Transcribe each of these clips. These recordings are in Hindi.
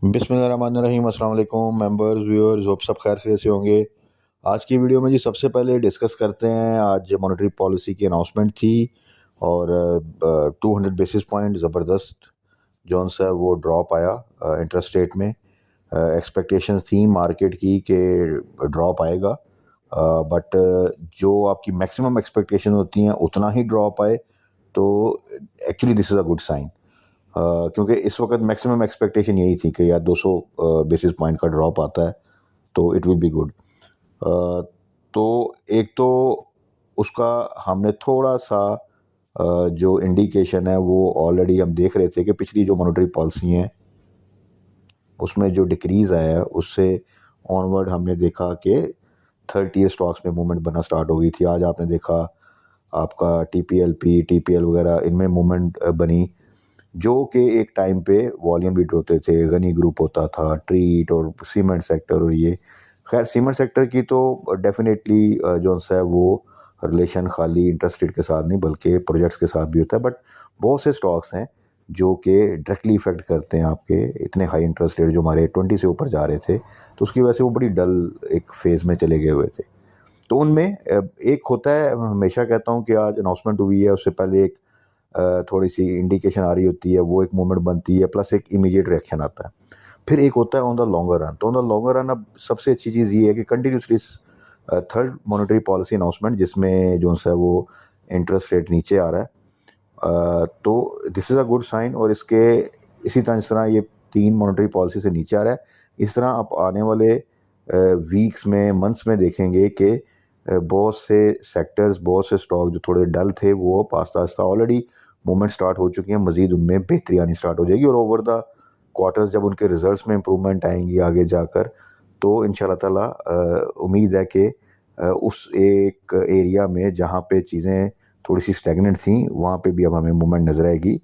बिस्मिल्लाहिर्रहमानिर्रहीम। अस्सलाम वालेकुम मेंबर्स व्यूअर्स, होप सब खैर खैरियत से होंगे। आज की वीडियो में जी सबसे पहले डिस्कस करते हैं। आज मॉनेटरी पॉलिसी की अनाउंसमेंट थी और 200 बेसिस पॉइंट ज़बरदस्त जौन सा वो ड्रॉप आया इंटरेस्ट रेट में। एक्सपेक्टेशंस थी मार्केट की कि ड्रॉप आएगा, बट जो आपकी मैक्सिमम एक्सपेक्टेशन होती हैं उतना ही ड्रॉप आए तो actually this is a good sign. क्योंकि इस वक्त मैक्सिमम एक्सपेक्टेशन यही थी कि यार 200 बेसिस पॉइंट का ड्रॉप आता है तो इट विल बी गुड। तो एक तो उसका हमने थोड़ा सा जो इंडिकेशन है वो ऑलरेडी हम देख रहे थे कि पिछली जो मॉनेटरी पॉलिसी है उसमें जो डिक्रीज़ आया है उससे ऑनवर्ड हमने देखा कि थर्ड ईयर स्टॉक्स में मूवमेंट बनना स्टार्ट हो गई थी। आज आपने देखा आपका टीपीएलपी टीपीएल वगैरह इनमें मूवमेंट बनी, जो कि एक टाइम पे वॉल्यूम बीट होते थे। गनी ग्रुप होता था, ट्रीट और सीमेंट सेक्टर और ये खैर सीमेंट सेक्टर की तो डेफिनेटली जो सा है वो रिलेशन खाली इंटरेस्ट रेट के साथ नहीं बल्कि प्रोजेक्ट्स के साथ भी होता है। बट बहुत से स्टॉक्स हैं जो कि डायरेक्टली इफेक्ट करते हैं आपके इतने हाई इंटरेस्ट रेट जो हमारे 20 से ऊपर जा रहे थे, तो उसकी वजह से वो बड़ी डल एक फेज़ में चले गए हुए थे। तो उनमें एक होता है, मैं हमेशा कहता हूँ कि आज अनाउंसमेंट हुई है उससे पहले एक थोड़ी सी इंडिकेशन आ रही होती है, वो एक मूवमेंट बनती है प्लस एक इमीडिएट रिएक्शन आता है। फिर एक होता है ऑन द लॉन्गर रन। तो ऑन द लॉन्गर रन अब सबसे अच्छी चीज़ ये है कि continuously third monetary policy announcement जिसमें जो सा है वो इंटरेस्ट रेट नीचे आ रहा है, तो this is a good sign. और इसके इसी तरह जिस तरह ये 3 मॉनेटरी पॉलिसी से नीचे आ रहा है, इस तरह आप आने वाले वीक्स में मंथ्स में देखेंगे कि बहुत से सेक्टर्स बहुत से स्टॉक जो थोड़े डल थे वो आस्ता आस्ता ऑलरेडी मूवमेंट स्टार्ट हो चुकी हैं, मज़ीद उनमें बेहतरी आनी स्टार्ट हो जाएगी। और ओवर द क्वार्टर्स जब उनके रिजल्ट्स में इम्प्रूवमेंट आएंगी आगे जाकर, तो इंशाल्लाह ताला उम्मीद है कि उस एक एरिया में जहाँ पे चीज़ें थोड़ी सी स्टेगनेंट थी वहाँ पे भी अब हमें मूवमेंट नज़र आएगी।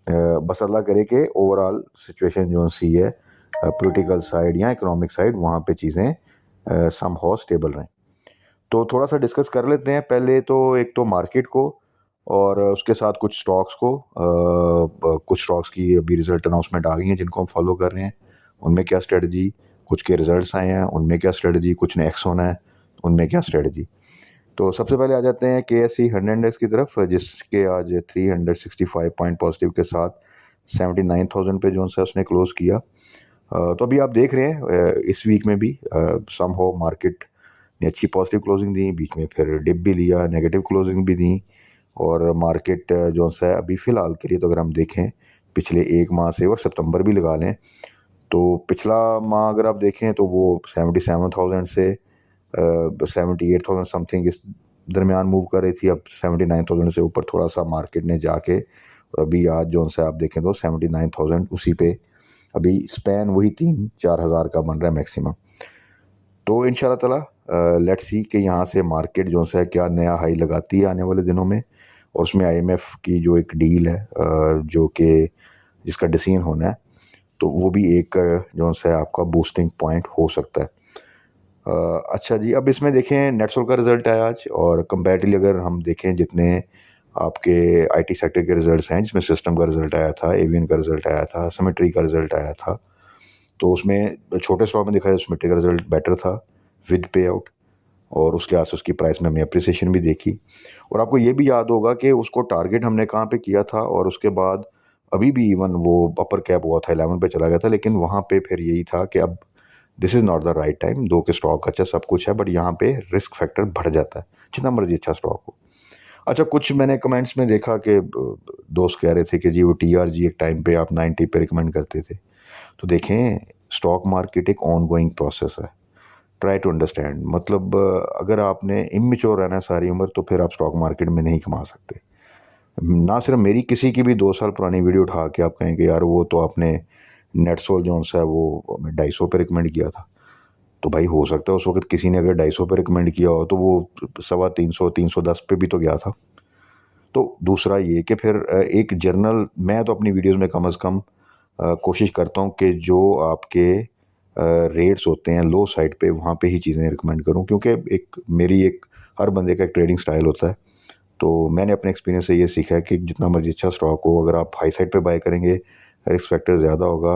बस अल्लाह करे कि ओवरऑल सिचुएशन जो सी है पॉलिटिकल साइड या इकोनॉमिक साइड वहाँ पे चीज़ें समहाउ स्टेबल रहें। तो थोड़ा सा डिस्कस कर लेते हैं। पहले तो एक तो मार्केट को और उसके साथ कुछ स्टॉक्स को। कुछ स्टॉक्स की अभी रिजल्ट अनाउंसमेंट आ गई हैं जिनको हम फॉलो कर रहे हैं, उनमें क्या स्ट्रेटजी, कुछ के रिजल्ट्स आए हैं उनमें क्या स्ट्रेटजी, कुछ ने एक्स होना है उनमें क्या स्ट्रेटजी। तो सबसे पहले आ जाते हैं के एस सी 100 इंडेक्स की तरफ, जिसके आज 365 पॉइंट पॉजिटिव के साथ 79,000 पे जो सा उसने क्लोज किया। तो अभी आप देख रहे हैं इस वीक में भी सम हो मार्केट ने अच्छी पॉजिटिव क्लोजिंग दी, बीच में फिर डिप भी लिया, नेगेटिव क्लोजिंग भी दी। और मार्केट जो सा है अभी फ़िलहाल के लिए तो अगर हम देखें पिछले एक माह से और सितंबर भी लगा लें तो पिछला माह अगर आप देखें तो वो 77,000 से 78,000 समथिंग इस दरमियान मूव कर रही थी। अब 79,000 से ऊपर थोड़ा सा मार्केट ने जाके और अभी आज जो सा आप देखें तो 79,000 उसी पे अभी स्पैन वही 3-4 हज़ार का बन रहा है मैक्सिमम। तो इंशाल्लाह ताला लेट्स सी कि यहाँ से मार्केट जो सा है क्या नया हाई लगाती है आने वाले दिनों में। और उसमें आईएमएफ की जो एक डील है जो कि जिसका डिसीजन होना है, तो वो भी एक जो सा है आपका बूस्टिंग पॉइंट हो सकता है। अच्छा जी, अब इसमें देखें नेटसोल का रिज़ल्ट आया आज और कंपैरेटिवली अगर हम देखें जितने आपके आईटी सेक्टर के रिज़ल्ट्स हैं जिसमें सिस्टम का रिज़ल्ट आया था, एवियन का रिज़ल्ट आया था, सिमेट्री का रिज़ल्ट आया था, तो उसमें छोटे स्टॉक में देखा जाए सिमेट्री का रिज़ल्ट बेटर था विद पे आउट और उसके आस उसकी प्राइस में हमने अप्रिसिएशन भी देखी। और आपको ये भी याद होगा कि उसको टारगेट हमने कहाँ पे किया था और उसके बाद अभी भी इवन वो अपर कैप हुआ था 11 पे चला गया था, लेकिन वहाँ पे फिर यही था कि अब this is not the right time. दो के स्टॉक अच्छा सब कुछ है बट यहाँ पे रिस्क फैक्टर बढ़ जाता है जितना मर्जी अच्छा स्टॉक हो। अच्छा, कुछ मैंने कमेंट्स में देखा कि दोस्त कह रहे थे कि जी वो टीआरजी एक टाइम पे आप 90 पे रिकमेंड करते थे। तो देखें स्टॉक मार्केट एक ऑन गोइंग प्रोसेस है, ट्राई टू अंडरस्टैंड। मतलब अगर आपने इमेच्योर रहना है सारी उम्र तो फिर आप स्टॉक मार्केट में नहीं कमा सकते। ना सिर्फ मेरी, किसी की भी 2 साल पुरानी वीडियो उठा के आप कहें कि यार वो तो आपने नेटसोल जो सा है वो 250 पे रिकमेंड किया था, तो भाई हो सकता है उस वक्त किसी ने अगर 250 पे रिकमेंड किया हो तो वो 350 310 पे भी तो गया था। तो दूसरा ये कि फिर एक जर्नल, मैं तो अपनी वीडियोस में कम से कम कोशिश करता हूँ कि जो आपके रेट्स होते हैं लो साइड पे वहाँ पे ही चीज़ें रिकमेंड करूँ, क्योंकि एक मेरी एक हर बंदे का एक ट्रेडिंग स्टाइल होता है। तो मैंने अपने एक्सपीरियंस से ये सीखा है कि जितना मर्जी अच्छा स्टॉक हो, अगर आप हाई साइड पे बाय करेंगे रिस्क फैक्टर ज़्यादा होगा,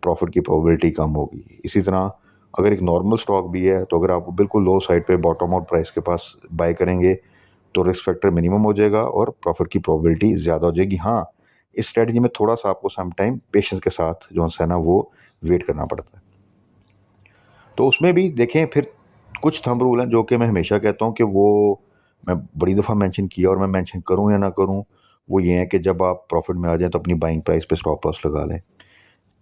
प्रॉफिट की प्रोबेबिलिटी कम होगी। इसी तरह अगर एक नॉर्मल स्टॉक भी है तो अगर आप बिल्कुल लो साइड पे बॉटम आउट प्राइस के पास बाय करेंगे तो रिस्क फैक्टर मिनिमम हो जाएगा और प्रॉफिट की प्रोबेबिलिटी ज़्यादा हो जाएगी। हाँ, इस स्ट्रेटजी में थोड़ा सा आपको सम टाइम पेशेंस के साथ जो है ना वो वेट करना पड़ता है। तो उसमें भी देखें फिर कुछ थंब रूल हैं जो कि मैं हमेशा कहता हूँ कि वो मैं बड़ी दफ़ा मेंशन किया और मैं मेंशन करूँ या ना करूँ, वो ये है कि जब आप प्रॉफिट में आ जाएँ तो अपनी बाइंग प्राइस पे स्टॉप लॉस लगा लें।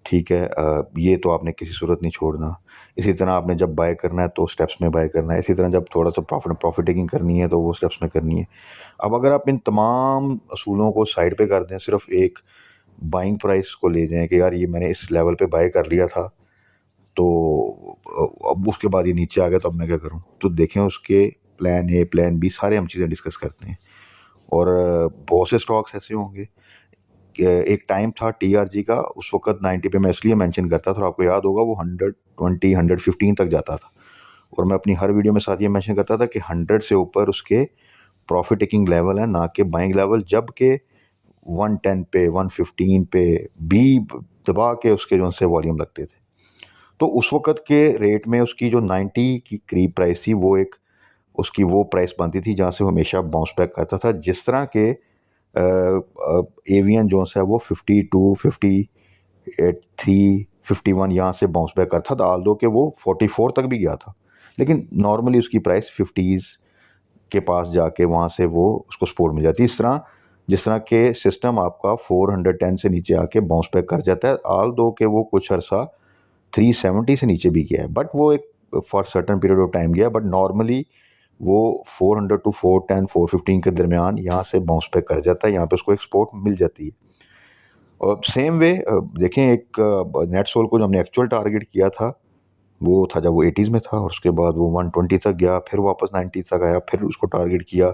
ठीक है, ये तो आपने किसी सूरत नहीं छोड़ना। इसी तरह आपने जब बाय करना है तो स्टेप्स में बाय करना है। इसी तरह जब थोड़ा सा प्रॉफिट टेकिंग करनी है तो वो स्टेप्स में करनी है। अब अगर आप इन तमाम असूलों को साइड पे कर दें, सिर्फ एक बाइंग प्राइस को ले जाएं कि यार ये मैंने इस लेवल पे बाय कर लिया था, तो अब उसके बाद ये नीचे आ गया तो अब मैं क्या करूं, तो देखें उसके प्लान ए प्लान बी सारे हम चीज़ें डिस्कस करते हैं। और बहुत से स्टॉक्स ऐसे होंगे कि एक टाइम था टीआरजी का, उस वक्त 90 पे मैं इसलिए मेंशन करता था और आपको याद होगा वो 120 115 तक जाता था और मैं अपनी हर वीडियो में साथ ये मेंशन करता था कि 100 से ऊपर उसके प्रॉफिट टेकिंग लेवल है, ना कि बाइंग लेवल। जबकि 110 पे 115 पे भी दबा के उसके जो से वॉल्यूम लगते थे, तो उस वक्त के रेट में उसकी जो 90 की करीब प्राइस थी वो एक उसकी वो प्राइस बनती थी जहाँ से वो हमेशा बाउंस बैक करता था। जिस तरह के एवियन जोन्स है वो 52 53 51 यहाँ से बाउंस बैक करता था, आल दो कि वो 44 तक भी गया था, लेकिन नॉर्मली उसकी प्राइस 50s के पास जाके वहाँ से वो उसको सपोर्ट मिल जाती है। इस तरह जिस तरह के सिस्टम आपका 410 से नीचे आके बाउंस बैक कर जाता है, आल दो कि वो कुछ अरसा 370 से नीचे भी गया है, बट वो एक for certain period of time गया, बट नॉर्मली वो 400 टू 410 415 के दरमियान यहाँ से बाउंस बैक कर जाता है, यहाँ पे उसको एक्सपोर्ट मिल जाती है। और सेम वे देखें एक नेट सोल को जो हमने एक्चुअल टारगेट किया था वो था जब वो 80s में था और उसके बाद वो 120 तक गया, फिर वापस 90 तक आया, फिर उसको टारगेट किया,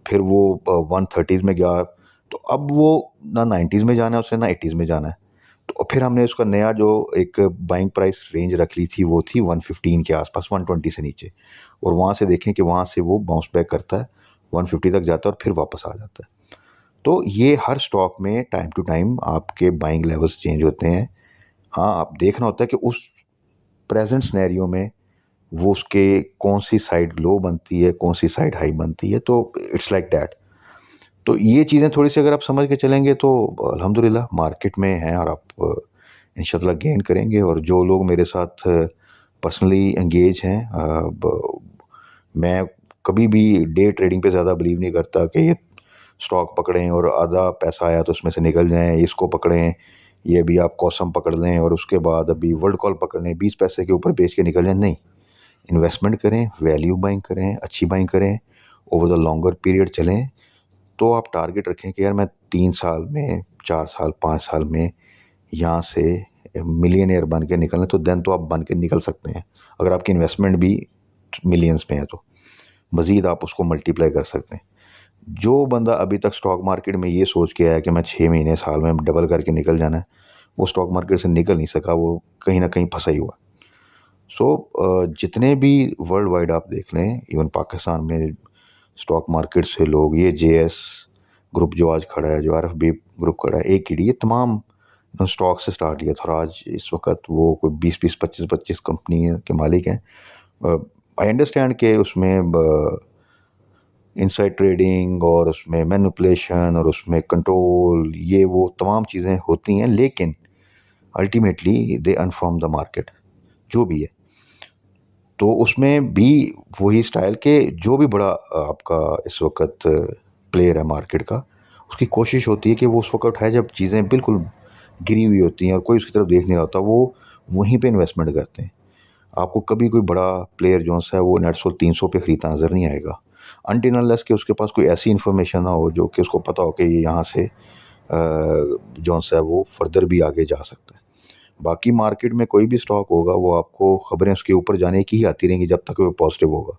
फिर वो 130s में गया। तो अब वो ना 90s में जाना है उसे, ना 80s में जाना है। तो फिर हमने उसका नया जो एक बाइंग प्राइस रेंज रख ली थी वो थी 115 के आसपास, 120 से नीचे, और वहाँ से देखें कि वहाँ से वो बाउंस बैक करता है, 150 तक जाता है और फिर वापस आ जाता है। तो ये हर स्टॉक में टाइम टू टाइम आपके बाइंग लेवल्स चेंज होते हैं। हाँ, आप देखना होता है कि उस प्रेजेंट सिनेरियो में वो उसके कौन सी साइड लो बनती है, कौन सी साइड हाई बनती है, तो इट्स लाइक दैट। तो ये चीज़ें थोड़ी सी अगर आप समझ के चलेंगे तो अल्हम्दुलिल्लाह मार्केट में हैं और आप इंशाल्लाह गेन करेंगे। और जो लोग मेरे साथ पर्सनली एंगेज हैं, मैं कभी भी डे ट्रेडिंग पे ज़्यादा बिलीव नहीं करता कि ये स्टॉक पकड़ें और आधा पैसा आया तो उसमें से निकल जाएं, इसको पकड़ें, ये भी आप कॉसम पकड़ लें और उसके बाद अभी वर्ल्ड कॉल पकड़ लें, 20 पैसे के ऊपर बेच के निकल जाएं। नहीं, इन्वेस्टमेंट करें, वैल्यू बाइंग करें, अच्छी बाइंग करें, ओवर द लॉन्गर पीरियड चलें। तो आप टारगेट रखें कि यार मैं 3 साल में, 4 साल, 5 साल में यहाँ से मिलियनेयर बन के निकलना, तो देन तो आप बन के निकल सकते हैं। अगर आपकी इन्वेस्टमेंट भी मिलियंस में है तो मज़ीद आप उसको मल्टीप्लाई कर सकते हैं। जो बंदा अभी तक स्टॉक मार्केट में ये सोच के आया कि मैं 6 महीने साल में डबल करके निकल जाना है, वो स्टॉक मार्केट से निकल नहीं सका, वो कहीं ना कहीं फंसा ही हुआ। जितने भी वर्ल्ड वाइड आप देख लें, इवन पाकिस्तान में स्टॉक मार्केट से लोग, ये जेएस ग्रुप जो आज खड़ा है, जो आरएफबी ग्रुप खड़ा है, एकेडी, ये तमाम स्टॉक से स्टार्ट किया था और आज इस वक्त वो कोई 20-20 25-25 कंपनी के मालिक हैं। आई अंडरस्टैंड कि उसमें इनसाइड ट्रेडिंग और उसमें मैनिपुलेशन और उसमें कंट्रोल, ये वो तमाम चीज़ें होती हैं, लेकिन ultimately they earn from the market, जो भी है। तो उसमें भी वही स्टाइल के जो भी बड़ा आपका इस वक्त प्लेयर है मार्केट का, उसकी कोशिश होती है कि वो उस वक्त उठाए जब चीज़ें बिल्कुल गिरी हुई होती हैं और कोई उसकी तरफ देख नहीं रहा होता, वो वहीं पे इन्वेस्टमेंट करते हैं। आपको कभी कोई बड़ा प्लेयर जो है वो नेट 100-300 पे ख़रीदता नज़र नहीं आएगा, अनटिल अनलेस कि उसके पास कोई ऐसी इन्फॉर्मेशन ना हो जो कि उसको पता हो कि ये यहाँ से जो है वो फर्दर भी आगे जा सकता है। बाकी मार्केट में कोई भी स्टॉक होगा वो आपको खबरें उसके ऊपर जाने की ही आती रहेंगी जब तक वो पॉजिटिव होगा,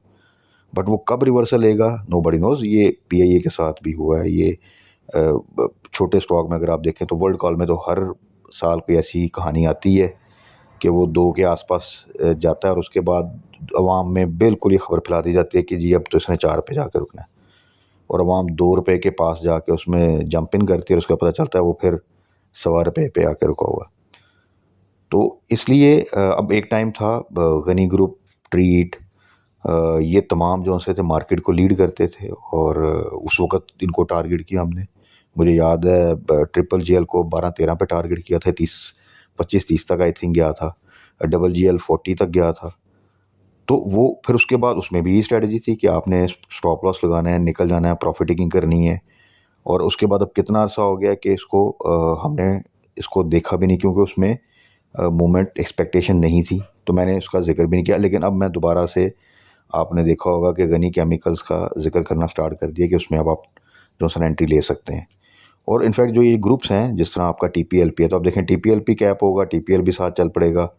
बट वो कब रिवर्सल लेगा नोबडी नोज़। ये पीआईए के साथ भी हुआ है, ये छोटे स्टॉक में अगर आप देखें तो वर्ल्ड कॉल में तो हर साल कोई ऐसी कहानी आती है कि वो 2 के आसपास जाता है और उसके बाद अवाम में बिल्कुल ये खबर फैला दी जाती है कि जी अब तो इसने 4 पे जाकर रुकना है, और अवाम 2 रुपए के पास जाके उसमें जंप इन करती है और उसका पता चलता है वो फिर 1.25 रुपए पे आके रुका हुआ है। तो इसलिए अब एक टाइम था गनी ग्रुप, ट्रीट, ये तमाम जो से थे मार्केट को लीड करते थे और उस वक़्त इनको टारगेट किया हमने। मुझे याद है ट्रिपल जीएल को 12-13 पे टारगेट किया था, 25-30 तक आई थिंक गया था। डबल जीएल 40 तक गया था। तो वो फिर उसके बाद उसमें भी यही स्ट्रैटेजी थी कि आपने स्टॉप लॉस लगाना है, निकल जाना है, प्रॉफिट टेकिंग करनी है। और उसके बाद अब कितना अर्सा हो गया कि इसको हमने इसको देखा भी नहीं, क्योंकि उसमें मूवमेंट एक्सपेक्टेशन नहीं थी, तो मैंने उसका ज़िक्र भी नहीं किया। लेकिन अब मैं दोबारा से, आपने देखा होगा कि गनी केमिकल्स का ज़िक्र करना स्टार्ट कर दिया कि उसमें अब आप जो है एंट्री ले सकते हैं। और इनफैक्ट जो ये ग्रुप्स हैं, जिस तरह आपका टीपीएलपी है, तो आप देखें टीपीएलपी कैप होगा, टीपीएल भी साथ चल पड़ेगा।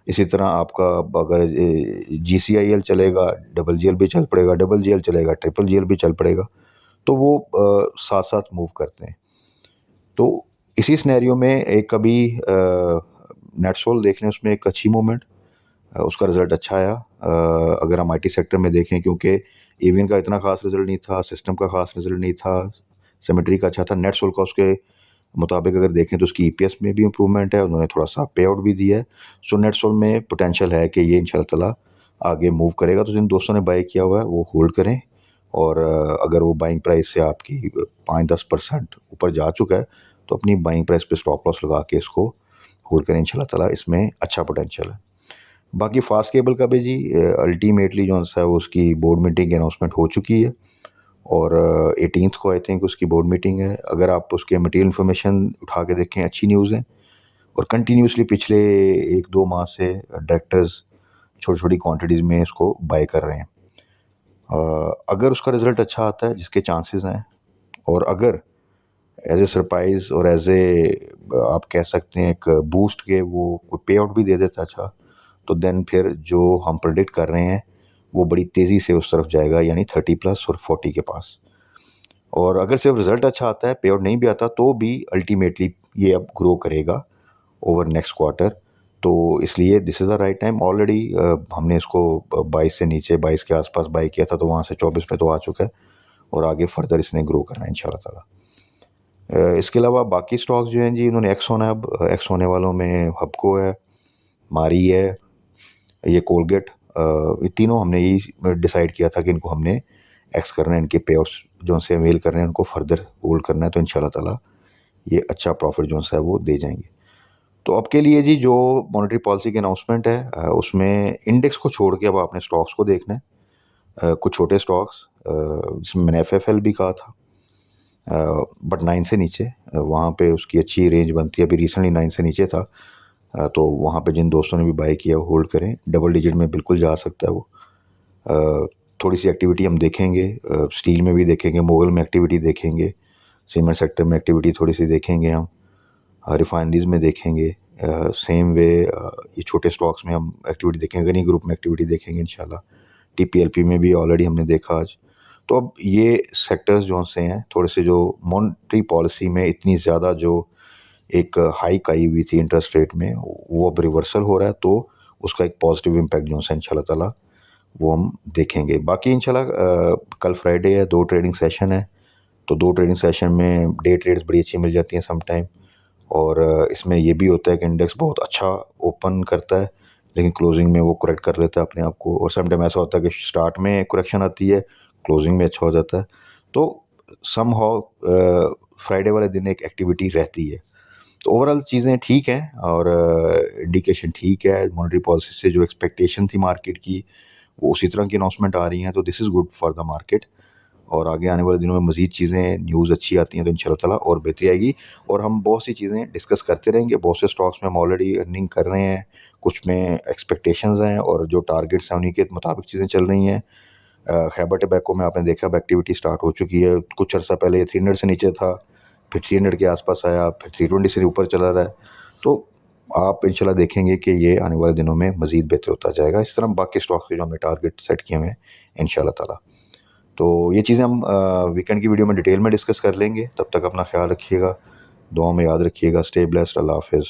इसी तरह आपका अगर जीसीआईएल चलेगा, डबल जीएल भी चल पड़ेगा, डबल जीएल चलेगा, ट्रिपल जीएल भी चल पड़ेगा। तो वो साथ साथ मूव करते हैं। तो इसी सिनेरियो में एक कभी नेटसोल देख लें, उसमें एक अच्छी मूवमेंट, उसका रिज़ल्ट अच्छा आया। अगर हम आईटी सेक्टर में देखें, क्योंकि एवियन का इतना खास रिज़ल्ट नहीं था, सिस्टम का खास रिज़ल्ट नहीं था, सिमेट्री का अच्छा था, नेटसोल का उसके मुताबिक अगर देखें तो उसकी ईपीएस में भी इम्प्रूवमेंट है, उन्होंने थोड़ा सा पे आउट भी दिया है। सो नेटसोल में पोटेंशियल है कि ये इंशाल्लाह ताला आगे मूव करेगा। तो जिन दोस्तों ने बाय किया हुआ है वो होल्ड करें, और अगर वो बाइंग प्राइस से आपकी 5-10% ऊपर जा चुका है तो अपनी बाइंग प्राइस पे स्टॉप लॉस लगा के इसको होल्ड करें। इंशाल्लाह ताला इसमें अच्छा पोटेंशियल है। बाकी फास्ट केबल का भी जी अल्टीमेटली जो है वो उसकी बोर्ड मीटिंग की अनाउंसमेंट हो चुकी है, और 18th को आई थिंक उसकी बोर्ड मीटिंग है। अगर आप उसके मटेरियल इन्फॉर्मेशन उठा के देखें, अच्छी न्यूज़ है। और कंटिन्यूसली पिछले 1-2 माह से डायरेक्टर्स छोटी छोटी क्वांटिटीज़ में इसको बाय कर रहे हैं। अगर उसका रिज़ल्ट अच्छा आता है, जिसके चांसेस हैं, और अगर एज ए सरप्राइज़ और एज ए आप कह सकते हैं एक बूस्ट के वो कोई पे आउट भी दे देता अच्छा, तो देन फिर जो हम प्रेडिक्ट कर रहे हैं वो बड़ी तेज़ी से उस तरफ जाएगा, यानी 30+ और 40 के पास। और अगर सिर्फ रिज़ल्ट अच्छा आता है, पे आउट नहीं भी आता, तो भी अल्टीमेटली ये अब ग्रो करेगा ओवर नेक्स्ट क्वार्टर। तो इसलिए this is the right time. Already हमने इसको 22 से नीचे 22 के आसपास बाई किया था, तो वहाँ से 24 पे तो आ चुका है, और आगे फर्दर इसने ग्रो करना है इंशाल्लाह ताला। इसके अलावा बाकी स्टॉक्स जो हैं जी, इन्होंने एक्सॉन है, अब एक्स होने वालों में हबको है, मारी है, ये कोलगेट, ये तीनों हमने यही डिसाइड किया था कि इनको हमने एक्स करना है, इनके पे आउट्स जो से मेल करने हैं उनको फर्दर होल्ड करना है, तो इंशाल्लाह ताला ये अच्छा प्रॉफिट जो है वो दे जाएंगे। तो अब के लिए जी जो मॉनेटरी पॉलिसी की अनाउंसमेंट है, उसमें इंडेक्स को छोड़ के अब आपने स्टॉक्स को देखना है। कुछ छोटे स्टॉक्स, जिसमें मैंने एफएफएल भी कहा था, बट 9 से नीचे, वहाँ पे उसकी अच्छी रेंज बनती है। अभी रिसेंटली 9 से नीचे था, तो वहाँ पे जिन दोस्तों ने भी बाय किया होल्ड करें, डबल डिजिट में बिल्कुल जा सकता है वो। थोड़ी सी एक्टिविटी हम देखेंगे, स्टील में भी देखेंगे, मोगल में एक्टिविटी देखेंगे, सीमेंट सेक्टर में एक्टिविटी थोड़ी सी देखेंगे हम, रिफाइनरीज़ में देखेंगे। सेम वे ये छोटे स्टॉक्स में हम एक्टिविटी देखेंगे, गनी ग्रुप में एक्टिविटी देखेंगे इंशाल्लाह। टीपीएलपी में भी ऑलरेडी हमने देखा आज। तो अब ये सेक्टर्स जो से हैं थोड़े से, जो मॉनेटरी पॉलिसी में इतनी ज़्यादा जो एक हाइक आई हुई थी इंटरेस्ट रेट में, वो अब रिवर्सल हो रहा है, तो उसका एक पॉजिटिव इम्पैक्ट जो है इंशाल्लाह ताला वो हम देखेंगे। बाकी इंशाल्लाह कल फ्राइडे है, 2 ट्रेडिंग सेशन है, तो 2 ट्रेडिंग सेशन में डे ट्रेड्स बड़ी अच्छी मिल जाती हैं सम टाइम। और इसमें ये भी होता है कि इंडेक्स बहुत अच्छा ओपन करता है, लेकिन क्लोजिंग में वो करेक्ट कर लेता है अपने आप को। और सम टाइम ऐसा होता है कि स्टार्ट में करेक्शन आती है, क्लोजिंग में अच्छा हो जाता है। तो सम हाउ फ्राइडे वाले दिन एक एक्टिविटी रहती है। तो ओवरऑल चीज़ें ठीक हैं, और इंडिकेशन ठीक है। मॉनेटरी पॉलिसी से जो एक्सपेक्टेशन थी मार्केट की, वो उसी तरह की अनाउंसमेंट आ रही हैं, तो this is good for the market. और आगे आने वाले दिनों में मज़ीद चीज़ें, न्यूज़ अच्छी आती हैं तो इंशाल्लाह ताला और बेहतरी आएगी। और हम बहुत सी चीज़ें डिस्कस करते रहेंगे। बहुत से स्टॉक्स में हम ऑलरेडी अर्निंग कर रहे हैं, कुछ में एक्सपेक्टेशंस हैं, और जो टारगेट्स हैं उन्हीं के मुताबिक चीज़ें चल रही हैं। खैबर टबैको में आपने देखा अब एक्टिविटी स्टार्ट हो चुकी है। कुछ अर्सा पहले 300 से नीचे था, फिर 300 के आसपास आया, फिर 320 से ऊपर चला रहा है। तो आप इंशाल्लाह देखेंगे कि ये आने वाले दिनों में मज़ीद बेहतर होता जाएगा। इस तरह बाकी स्टॉक्स के जो हमने टारगेट सेट किए हुए हैं इंशाल्लाह ताला। तो ये चीज़ें हम वीकेंड की वीडियो में डिटेल में डिस्कस कर लेंगे। तब तक अपना ख्याल रखिएगा, दुआ में याद रखिएगा। Stay blessed. अल्लाह हाफ़िज़।